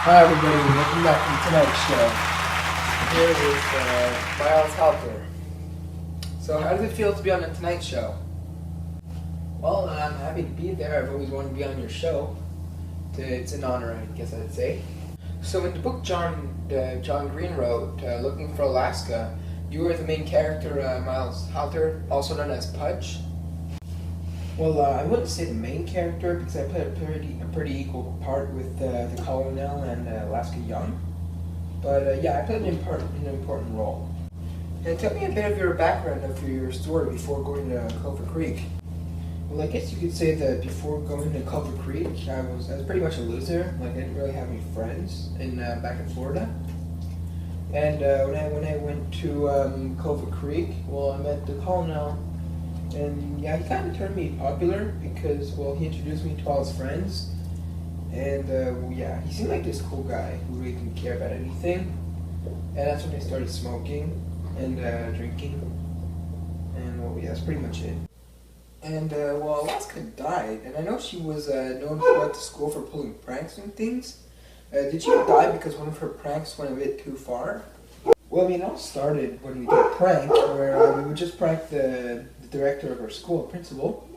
Hi everybody, welcome back to tonight's show. Here is Miles Halter. So how does it feel to be on the Tonight Show? Well, I'm happy to be there. I've always wanted to be on your show. It's an honor, I guess I'd say. So in the book John Green wrote, Looking for Alaska, you were the main character, Miles Halter, also known as Pudge. Well, I wouldn't say the main character because I played a pretty equal part with the Colonel and Alaska Young. But yeah, I played an important role. And tell me a bit of your background of your story before going to Culver Creek. Well, I guess you could say that before going to Culver Creek, I was pretty much a loser. Like I didn't really have any friends back in Florida. And when I went to Culver Creek, well, I met the Colonel. And yeah, he kind of turned me popular because, well, he introduced me to all his friends. And well, yeah, he seemed like this cool guy who really didn't care about anything. And that's when I started smoking and drinking. And well, yeah, that's pretty much it. And well, Alaska died. And I know she was known throughout the school for pulling pranks and things. Did she die because one of her pranks went a bit too far? Well, I mean, it all started when we did a prank where we would just prank the director of our school, principal,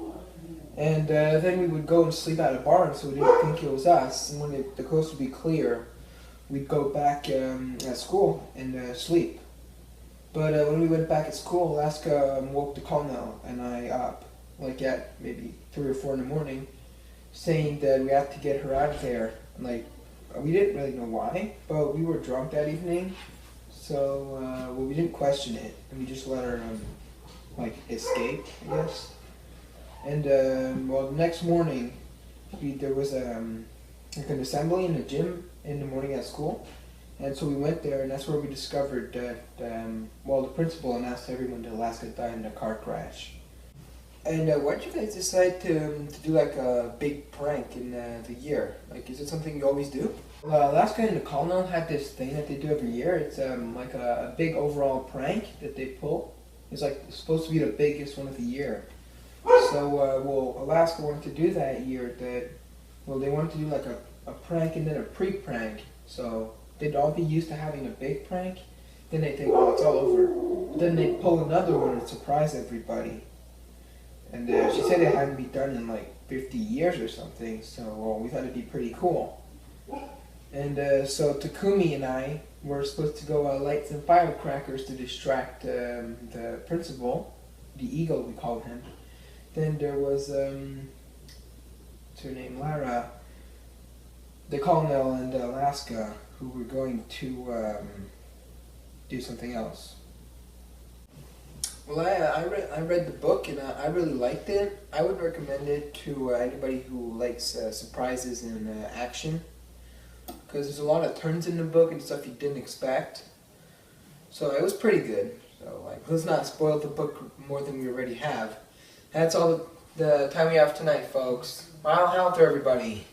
and then we would go and sleep at a barn so we didn't think it was us. And when the coast would be clear, we'd go back at school and sleep. But when we went back at school, Alaska woke the Colonel and I up, like at maybe 3 or 4 in the morning, saying that we had to get her out of there. And, like, we didn't really know why, but we were drunk that evening, so well, we didn't question it, and we just let her escape, I guess. And well, the next morning, there was like an assembly in the gym in the morning at school, and so we went there, and that's where we discovered that well, the principal announced to everyone that Alaska died in a car crash. And why did you guys decide to do like a big prank in the year? Like, is it something you always do? Alaska and the Colonel had this thing that they do every year. It's like a big overall prank that they pull. It's like supposed to be the biggest one of the year. So, well, Alaska wanted to do that year they wanted to do like a prank and then a pre-prank. So they'd all be used to having a big prank. Then they think, oh, it's all over. Then they'd pull another one and surprise everybody. And she said it hadn't been done in like 50 years or something. So, well, we thought it'd be pretty cool. And so Takumi and I were supposed to go light some firecrackers to distract the principal, the eagle we called him. Then there was, what's her name, Lara, the Colonel and Alaska, who were going to do something else. Well, I read the book and I really liked it. I would recommend it to anybody who likes surprises and action. Because there's a lot of turns in the book and stuff you didn't expect. So it was pretty good. So like, let's not spoil the book more than we already have. That's all the time we have tonight, folks. Miles Halter, everybody.